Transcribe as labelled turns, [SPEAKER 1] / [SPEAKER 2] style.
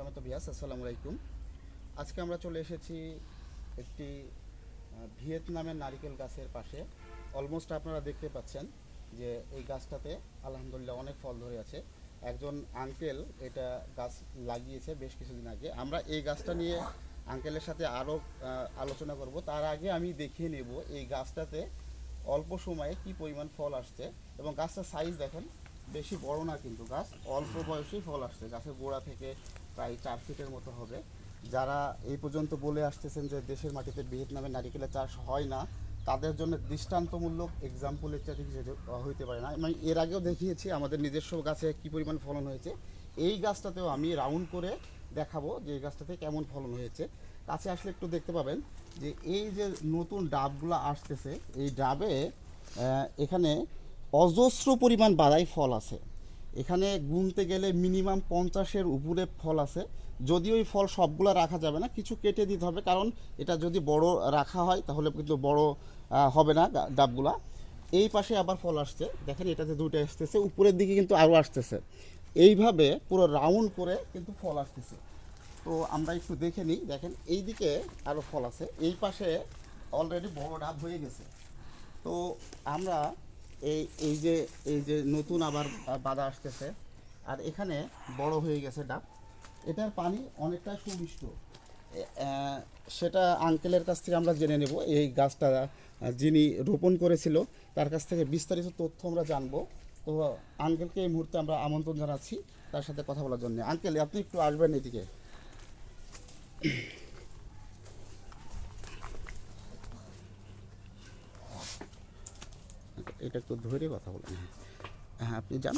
[SPEAKER 1] সমেত বিয়াস, আসসালামু আলাইকুম। আজকে আমরা চলে এসেছি একটি ভিয়েতনামের নারিকেল গাছের পাশে। অলমোস্ট আপনারা দেখতে পাচ্ছেন যে এই গাছটাতে আলহামদুলিল্লাহ অনেক ফল ধরে আছে। একজন আঙ্কেল এটা গাছ লাগিয়েছে বেশ কিছুদিন আগে। আমরা এই গাছটা নিয়ে আঙ্কেলের সাথে আরও আলোচনা করব। তার আগে আমি দেখিয়ে নেব এই গাছটাতে অল্প সময়ে কি পরিমাণ ফল আসছে, এবং গাছটার সাইজ দেখেন, বেশি বড় না কিন্তু গাছ, অল্প বয়সেই ফল আসছে। গাছের গোড়া থেকে প্রায় 4 ফিটের মতো হবে। যারা এই পর্যন্ত বলে আসতেছেন যে দেশের মাটিতে ভিয়েতনামের নারিকেলের চাষ হয় না, তাদের জন্য দৃষ্টান্তমূলক এক্সাম্পল এটা থেকে হইতে পারে না। আমি এর আগেও দেখিয়েছি আমাদের নিজস্ব গাছে কী পরিমাণ ফলন হয়েছে। এই গাছটাতেও আমি রাউন্ড করে দেখাবো যে এই গাছটাতে কেমন ফলন হয়েছে। কাছে আসলে একটু দেখতে পাবেন যে এই যে নতুন ডাবগুলো আসতেছে, এই ডাবে এখানে অজস্র পরিমাণ বাদাই ফল আছে। এখানে গুনতে গেলে মিনিমাম 50-এর উপরে ফল আছে। যদিও এই ফল সবগুলো রাখা যাবে না, কিছু কেটে দিতে হবে, কারণ এটা যদি বড় রাখা হয় তাহলে কিন্তু বড় হবে না ডাবগুলা। এই পাশে আবার ফল আসছে, দেখেন এটাতে দুইটা আসতেছে, উপরের দিকে কিন্তু আরও আসতেছে। এইভাবে পুরো রাউন্ড করে কিন্তু ফল আসতেছে। তো আমরা একটু দেখে নিই। দেখেন এই দিকে আরও ফল আছে, এই পাশে অলরেডি বড় ডাব হয়ে গেছে। তো আমরা এই যে নতুন আবার বাধা আসতেছে, আর এখানে বড় হয়ে গেছে ডাব। এটার পানি অনেকটা সুমিষ্ট। সেটা আঙ্কেলের কাছ থেকে আমরা জেনে নেব। এই গাছটা যিনি রোপণ করেছিল তার কাছ থেকে বিস্তারিত তথ্য আমরা জানবো। তো আঙ্কেলকে এই মুহূর্তে আমরা আমন্ত্রণ জানাচ্ছি তার সাথে কথা বলার জন্য। আঙ্কেল, আপনি একটু আসবেন এদিকে। এটা একটু ধরে কথা বলেন। হ্যাঁ, আপনি যান।